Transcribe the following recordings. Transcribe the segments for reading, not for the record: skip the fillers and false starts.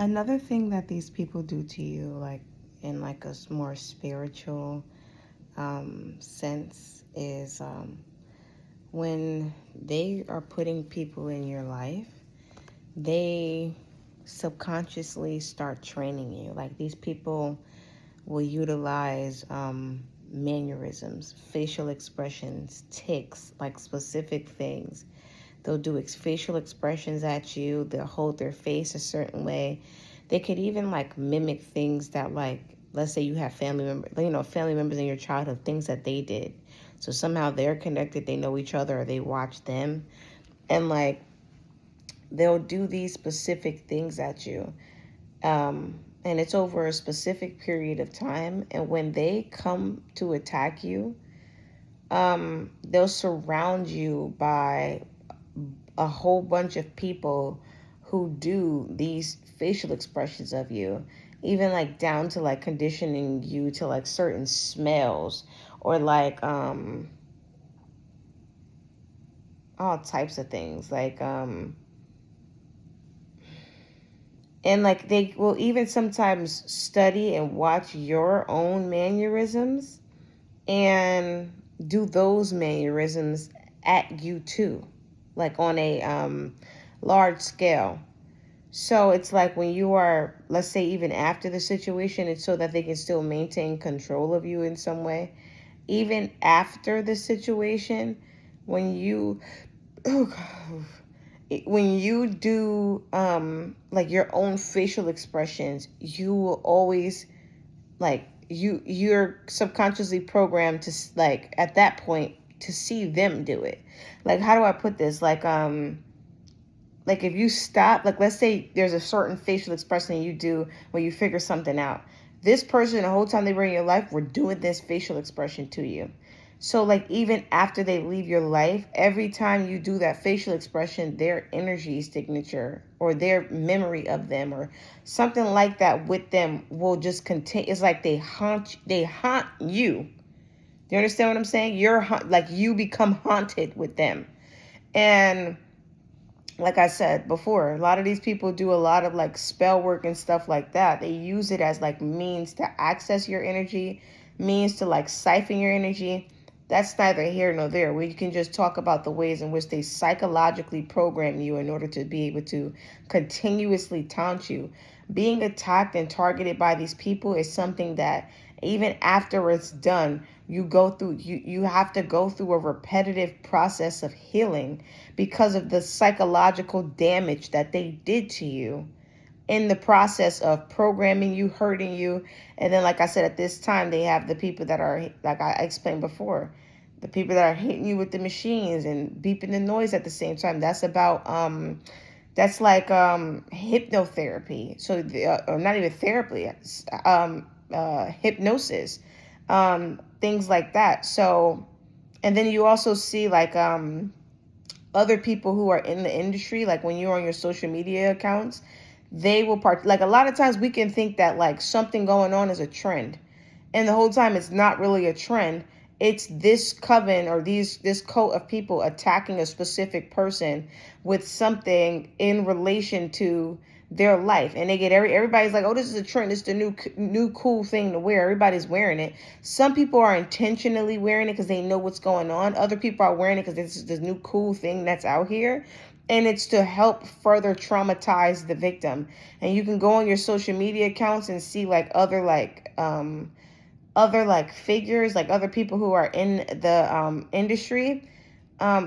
Another thing that these people do to you, like in like a more spiritual sense, is when they are putting people in your life, they subconsciously start training you. Like these people will utilize mannerisms, facial expressions, tics, like specific things. They'll do facial expressions at you. They'll hold their face a certain way. They could even like mimic things that, like, let's say you have family members in your childhood, things that they did. So somehow they're connected. They know each other, or they watch them, and like they'll do these specific things at you. And it's over a specific period of time. And when they come to attack you, they'll surround you by a whole bunch of people who do these facial expressions of you, even like down to like conditioning you to like certain smells, or like all types of things, like and like they will even sometimes study and watch your own mannerisms and do those mannerisms at you too, like on a large scale. So it's like when you are, let's say, even after the situation, it's so that they can still maintain control of you in some way. Even after the situation, when you, oh God, when you do like your own facial expressions, you will always like you're subconsciously programmed to like at that point to see them do it. Like, how do I put this? Like if you stop, like let's say there's a certain facial expression you do when you figure something out. This person, the whole time they were in your life, were doing this facial expression to you. So like even after they leave your life, every time you do that facial expression, their energy signature or their memory of them or something like that with them will just continue. It's like they haunt you. Do you understand what I'm saying? Like you become haunted with them. And like I said before, a lot of these people do a lot of like spell work and stuff like that. They use it as like means to access your energy, means to like siphon your energy. That's neither here nor there. We can just talk about the ways in which they psychologically program you in order to be able to continuously taunt you. Being attacked and targeted by these people is something that even after it's done, you have to go through a repetitive process of healing because of the psychological damage that they did to you in the process of programming you, hurting you. And then, like I said, at this time, they have the people that are, like I explained before, the people that are hitting you with the machines and beeping the noise at the same time. That's like hypnotherapy. So, or not even therapy, hypnosis, things like that. So, and then you also see like other people who are in the industry, like when you're on your social media accounts, they will like a lot of times we can think that like something going on is a trend, and the whole time it's not really a trend. It's this coven or this cult of people attacking a specific person with something in relation to their life, and they get everybody's like, oh, this is a trend, this is the new cool thing to wear. Everybody's wearing it. Some people are intentionally wearing it because they know what's going on. Other people are wearing it because this is this new cool thing that's out here, and it's to help further traumatize the victim. And you can go on your social media accounts and see like other like figures, like other people who are in the industry,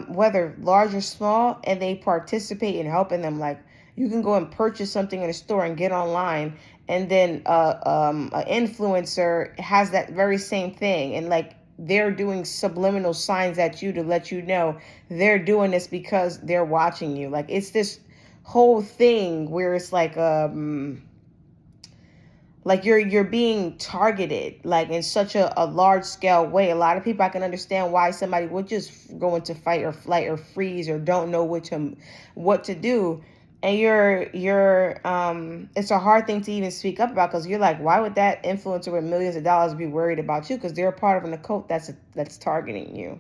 whether large or small, and they participate in helping them. Like you can go and purchase something in a store and get online, and then an influencer has that very same thing, and like they're doing subliminal signs at you to let you know they're doing this because they're watching you. Like it's this whole thing where it's like you're being targeted like in such a large scale way. A lot of people, I can understand why somebody would just go into fight or flight or freeze or don't know what to do. And you're it's a hard thing to even speak up about because you're like, why would that influencer with millions of dollars be worried about you? Because they're a part of an occult that's targeting you.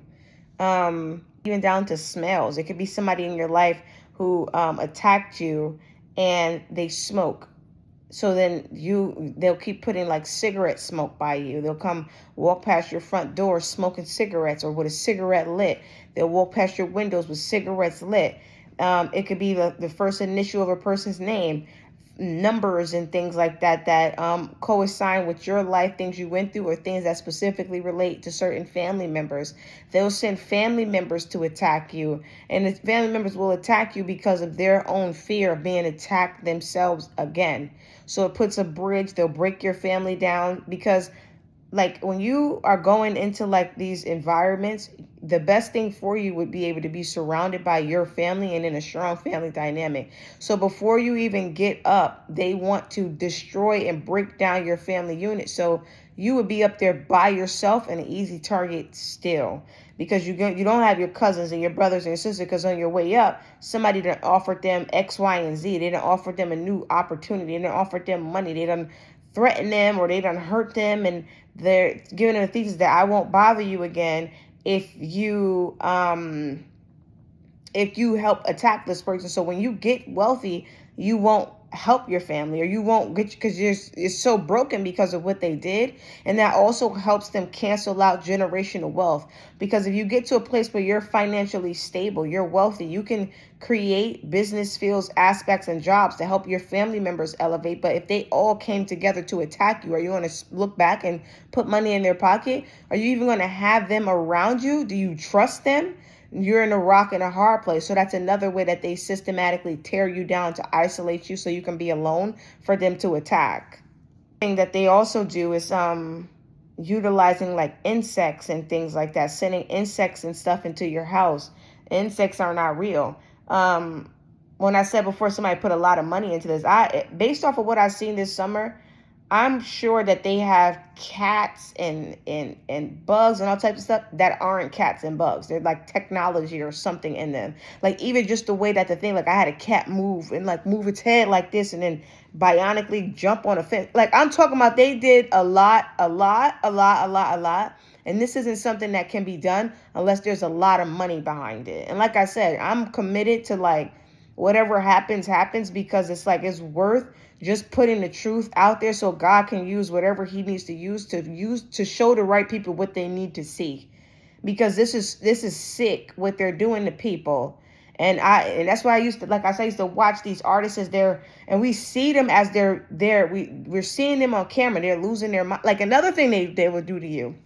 Even down to smells. It could be somebody in your life who attacked you and they smoke. So then they'll keep putting like cigarette smoke by you. They'll come walk past your front door smoking cigarettes or with a cigarette lit. They'll walk past your windows with cigarettes lit. It could be the first initial of a person's name, numbers and things like that that coincide with your life, things you went through, or things that specifically relate to certain family members. They'll send family members to attack you, and the family members will attack you because of their own fear of being attacked themselves again. So it puts a bridge. They'll break your family down because like when you are going into like these environments, the best thing for you would be able to be surrounded by your family and in a strong family dynamic. So before you even get up, they want to destroy and break down your family unit. So you would be up there by yourself and an easy target still, because you don't have your cousins and your brothers and your sisters, because on your way up, somebody done offered them X, Y, and Z. They done offered them a new opportunity. They done offered them money. They done threaten them, or they done hurt them, and they're giving them a thesis that I won't bother you again if you help attack this person. So when you get wealthy, you won't help your family, or you won't get, because you're so broken because of what they did. And that also helps them cancel out generational wealth, because if you get to a place where you're financially stable, you're wealthy, you can create business fields, aspects, and jobs to help your family members elevate. But if they all came together to attack you, are you going to look back and put money in their pocket? Are you even going to have them around you? Do you trust them? You're in a rock and a hard place. So that's another way that they systematically tear you down to isolate you so you can be alone for them to attack. The thing that they also do is utilizing like insects and things like that, sending insects and stuff into your house. Insects are not real. When I said before somebody put a lot of money into this, based off of what I've seen this summer, I'm sure that they have cats and bugs and all types of stuff that aren't cats and bugs. They're like technology or something in them. Like even just the way that the thing, like I had a cat move and like move its head like this and then bionically jump on a fence. Like I'm talking about, they did a lot. And this isn't something that can be done unless there's a lot of money behind it. And like I said, I'm committed to like whatever happens, because it's like it's worth just putting the truth out there so God can use whatever he needs to use to show the right people what they need to see. Because this is sick what they're doing to people. And that's why I used to watch these artists as and we see them as we're seeing them on camera. They're losing their mind. Like another thing they would do to you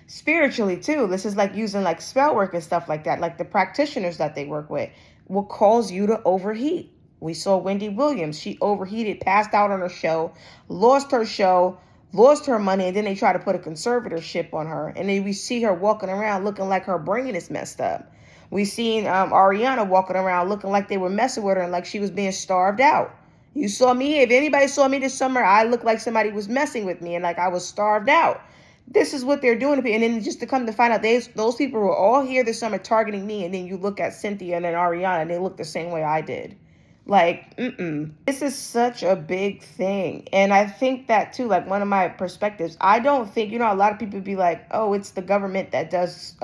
spiritually too. This is like using like spell work and stuff like that. Like the practitioners that they work with will cause you to overheat. We saw Wendy Williams. She overheated, passed out on her show, lost her money, and then they try to put a conservatorship on her. And then we see her walking around looking like her brain is messed up. We seen Ariana walking around looking like they were messing with her and like she was being starved out. You saw me. If anybody saw me this summer, I looked like somebody was messing with me and like I was starved out. This is what they're doing to people. And then just to come to find out, those people were all here this summer targeting me. And then you look at Cynthia and then Ariana and they look the same way I did. Like, This is such a big thing. And I think that too, like one of my perspectives, I don't think, a lot of people be like, oh, it's the government that does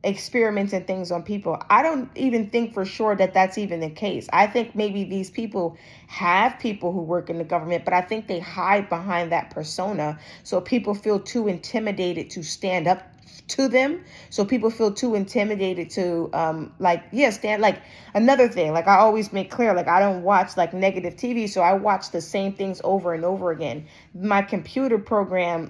experiments and things on people. I don't even think for sure that that's even the case. I think maybe these people have people who work in the government, but I think they hide behind that persona. So people feel too intimidated to stand up to them. So people feel too intimidated to stand. Like another thing, like I always make clear, like I don't watch like negative TV, so I watch the same things over and over again. My computer program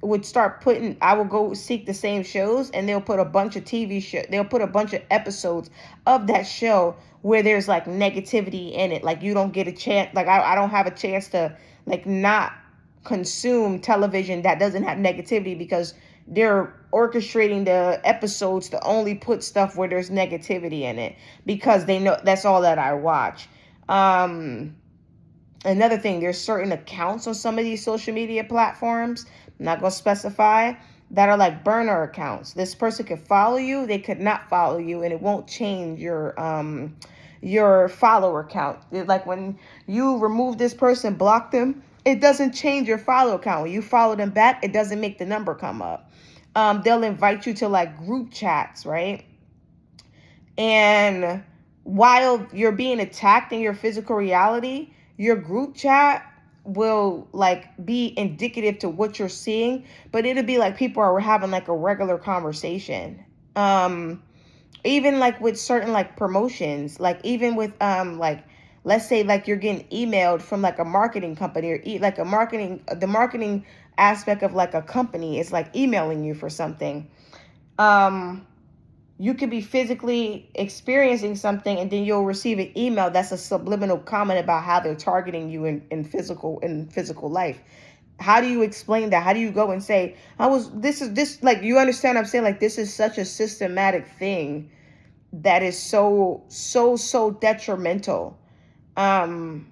would start I will go seek the same shows and they'll put a bunch of TV shows, they'll put a bunch of episodes of that show where there's like negativity in it. Like you don't get a chance, like I don't have a chance to like not consume television that doesn't have negativity, because they're orchestrating the episodes to only put stuff where there's negativity in it, because they know that's all that I watch. Another thing, there's certain accounts on some of these social media platforms, I'm not going to specify, that are like burner accounts. This person could follow you, they could not follow you, and it won't change your follower count. Like when you remove this person, block them, it doesn't change your follow count. When you follow them back, it doesn't make the number come up. They'll invite you to like group chats, right? And while you're being attacked in your physical reality, your group chat will like be indicative to what you're seeing, but it'll be like people are having like a regular conversation. Even like with certain like promotions, like even with like, let's say like you're getting emailed from like a marketing company, or like a marketing, the marketing aspect of like a company is like emailing you for something. um you could be physically experiencing something, and then you'll receive an email that's a subliminal comment about how they're targeting you in physical life. How do you explain that? How do you go and say, I was this is this like, you understand what I'm saying? Like, this is such a systematic thing that is so detrimental. um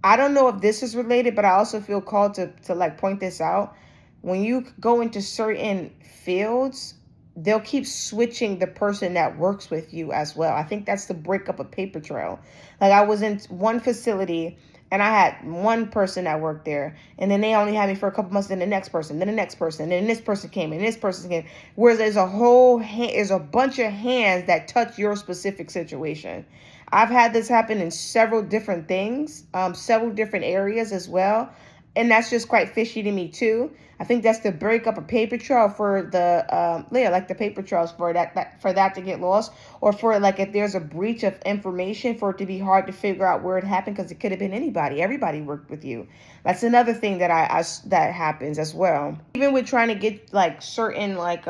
I don't know if this is related, but I also feel called to like point this out. When you go into certain fields, they'll keep switching the person that works with you as well. I think that's the breakup of paper trail. Like, I was in one facility and I had one person that worked there, and then they only had me for a couple months. Then the next person, then the next person, then this person came, and this person came. Whereas there's a bunch of hands that touch your specific situation. I've had this happen in several different things, several different areas as well. And that's just quite fishy to me too. I think that's the breakup of paper trail for the yeah, like the paper trails for that to get lost, or for like if there's a breach of information, for it to be hard to figure out where it happened, because it could have been anybody. Everybody worked with you. That's another thing that I that happens as well. Even with trying to get like certain like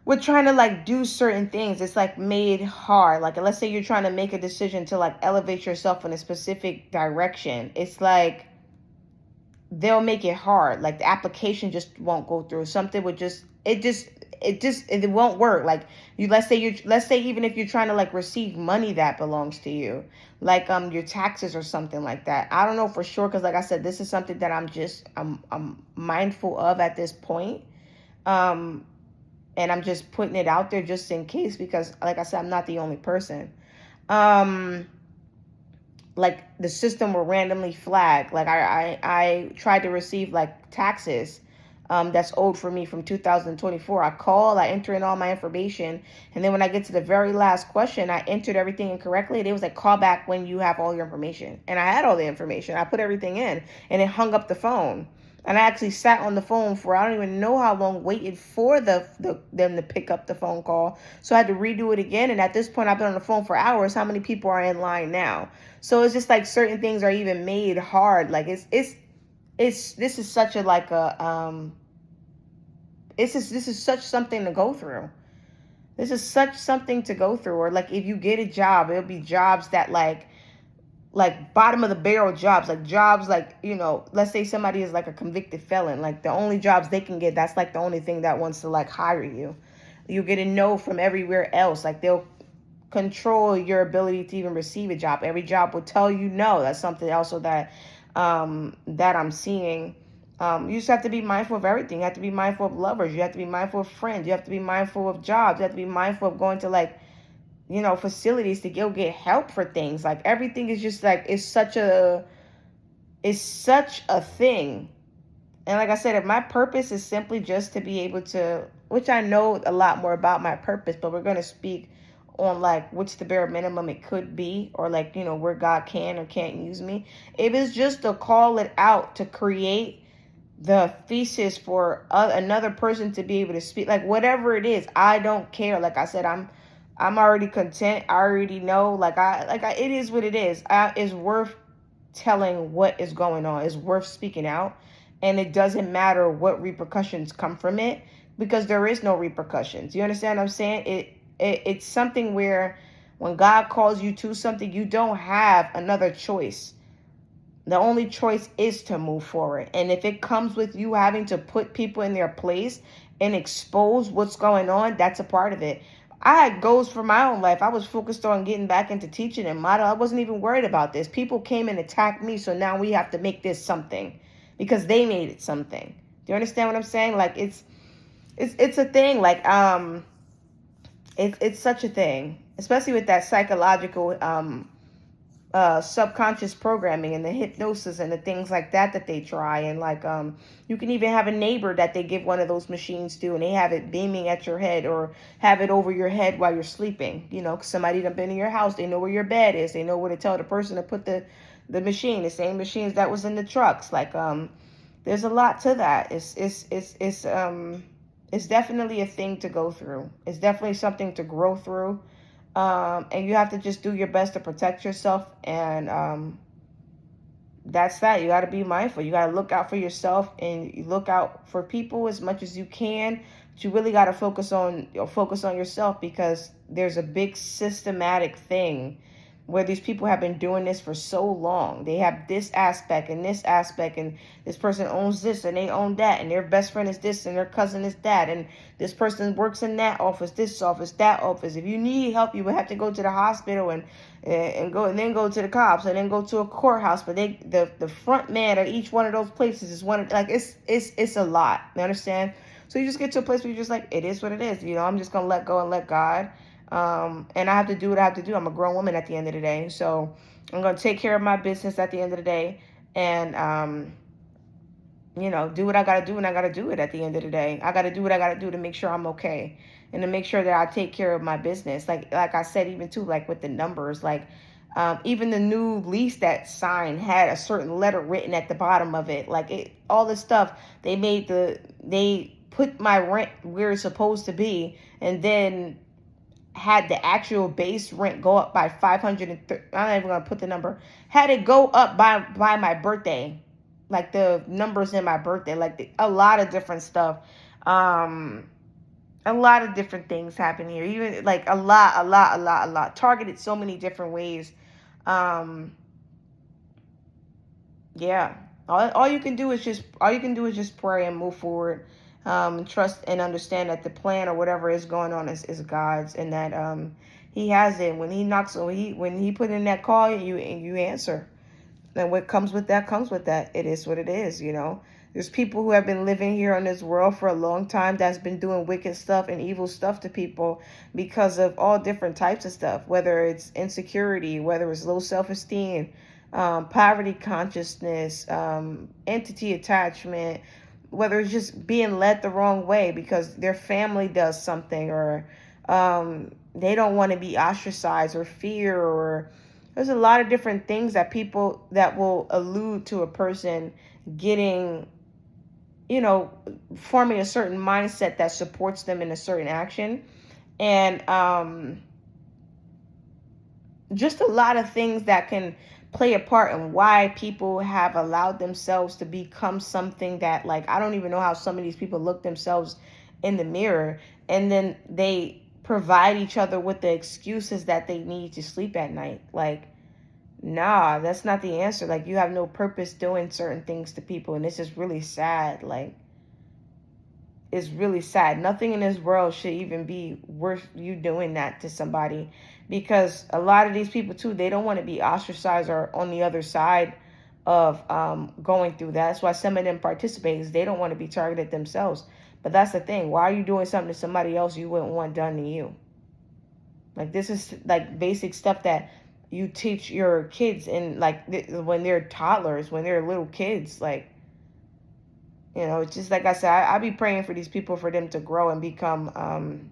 we're trying to like do certain things, it's like made hard. Like, let's say you're trying to make a decision to like elevate yourself in a specific direction, it's like they'll make it hard. Like, the application just won't go through. Something would just it won't work. Like, let's say even if you're trying to like receive money that belongs to you, like your taxes or something like that. I don't know for sure, because like I said, this is something that I'm mindful of at this point. um and I'm just putting it out there just in case, because like I said, I'm not the only person. Um like, the system will randomly flag. Like, I tried to receive like taxes that's owed for me from 2024. I enter in all my information, and then when I get to the very last question, I entered everything incorrectly. It was like, call back when you have all your information. And I had all the information. I put everything in, and it hung up the phone. And I actually sat on the phone for I don't even know how long, waited for them to pick up the phone call. So I had to redo it again. And at this point, I've been on the phone for hours. How many people are in line now? So it's just like certain things are even made hard. Like, this is such a like a this is such something to go through. This is such something to go through. Or like, if you get a job, it'll be jobs that like bottom of the barrel jobs, like jobs like, let's say somebody is like a convicted felon, like the only jobs they can get, that's like the only thing that wants to like hire you. You get a no from everywhere else. Like, they'll control your ability to even receive a job. Every job will tell you no. That's something also that I'm seeing. You just have to be mindful of everything. You have to be mindful of lovers. You have to be mindful of friends. You have to be mindful of jobs. You have to be mindful of going to like, facilities to go get help for things. Like, everything is just like, it's such a thing. And like I said, if my purpose is simply just to be able to, which I know a lot more about my purpose, but we're going to speak on like what's the bare minimum it could be, or like, where God can or can't use me. If it's just to call it out, to create the thesis for another person to be able to speak, like whatever it is, I don't care. Like I said, I'm already content. I already know, it is what it is. It's worth telling what is going on. It's worth speaking out. And it doesn't matter what repercussions come from it, because there is no repercussions. You understand what I'm saying? It's something where when God calls you to something, you don't have another choice. The only choice is to move forward. And if it comes with you having to put people in their place and expose what's going on, that's a part of it. I had goals for my own life. I was focused on getting back into teaching and model. I wasn't even worried about this. People came and attacked me, so now we have to make this something because they made it something. Do you understand what I'm saying? Like, it's a thing. Like, it's such a thing, especially with that psychological subconscious programming and the hypnosis and the things like that that they try. And like you can even have a neighbor that they give one of those machines to, and they have it beaming at your head or have it over your head while you're sleeping. You know, 'cause somebody done been in your house, they know where your bed is, they know where to tell the person to put the machine, the same machines that was in the trucks. Like there's a lot to that. It's definitely a thing to go through. It's definitely something to grow through. And you have to just do your best to protect yourself. And that's that. You got to be mindful. You got to look out for yourself, and you look out for people as much as you can. But you really got to focus on yourself, because there's a big systematic thing where these people have been doing this for so long. They have this aspect and this aspect, and this person owns this and they own that, and their best friend is this and their cousin is that, and this person works in that office, this office, that office. If you need help, you would have to go to the hospital and then go to the cops and then go to a courthouse. But the front man at each one of those places is one of, like, it's a lot. You understand? So you just get to a place where you're just like, it is what it is. You know, I'm just gonna let go and let God. And I have to do what I have to do. I'm a grown woman at the end of the day. So I'm going to take care of my business at the end of the day, and, do what I got to do, and I got to do it at the end of the day. I got to do what I got to do to make sure I'm okay, and to make sure that I take care of my business. Like I said, even too, like with the numbers, like, even the new lease that signed had a certain letter written at the bottom of it. Like all this stuff, they put my rent where it's supposed to be, and then had the actual base rent go up by 530. I'm not even gonna put the number. Had it go up by my birthday, like the numbers in my birthday, like a lot of different stuff. A lot of different things happen here. Even like a lot. Targeted so many different ways. Um, yeah. All you can do is just pray and move forward. Trust and understand that the plan or whatever is going on is God's, and that He has it. When He knocks, when He put in that call, you answer. And what comes with that comes with that. It is what it is. You know, there's people who have been living here on this world for a long time that's been doing wicked stuff and evil stuff to people because of all different types of stuff, whether it's insecurity, whether it's low self-esteem, poverty consciousness, entity attachment, whether it's just being led the wrong way because their family does something, or they don't want to be ostracized, or fear, or there's a lot of different things that people that will allude to a person getting, forming a certain mindset that supports them in a certain action. And just a lot of things that can play a part in why people have allowed themselves to become something that, like, I don't even know how some of these people look themselves in the mirror, and then they provide each other with the excuses that they need to sleep at night. Like, nah, that's not the answer. Like, you have no purpose doing certain things to people, and this is really sad. Like, it's really sad. Nothing in this world should even be worth you doing that to somebody, because a lot of these people too, they don't want to be ostracized or on the other side of going through that. That's why some of them participate, because they don't want to be targeted themselves. But that's the thing. Why are you doing something to somebody else you wouldn't want done to you? Like, this is like basic stuff that you teach your kids in, like, when they're toddlers, when they're little kids. Like, just like I said, I be praying for these people, for them to grow and become,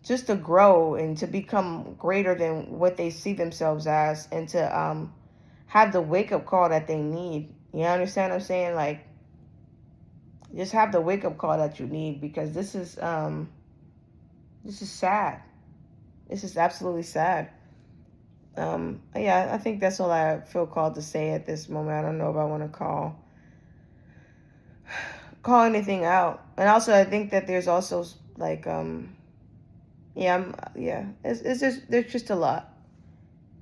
just to grow and to become greater than what they see themselves as, and to have the wake-up call that they need. You understand what I'm saying? Like, just have the wake-up call that you need, because this is sad. This is absolutely sad. Yeah, I think that's all I feel called to say at this moment. I don't know if I want to call anything out. And also, I think that there's also, like, it's just, there's just a lot.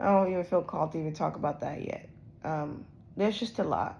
I don't even feel called to even talk about that yet. There's just a lot.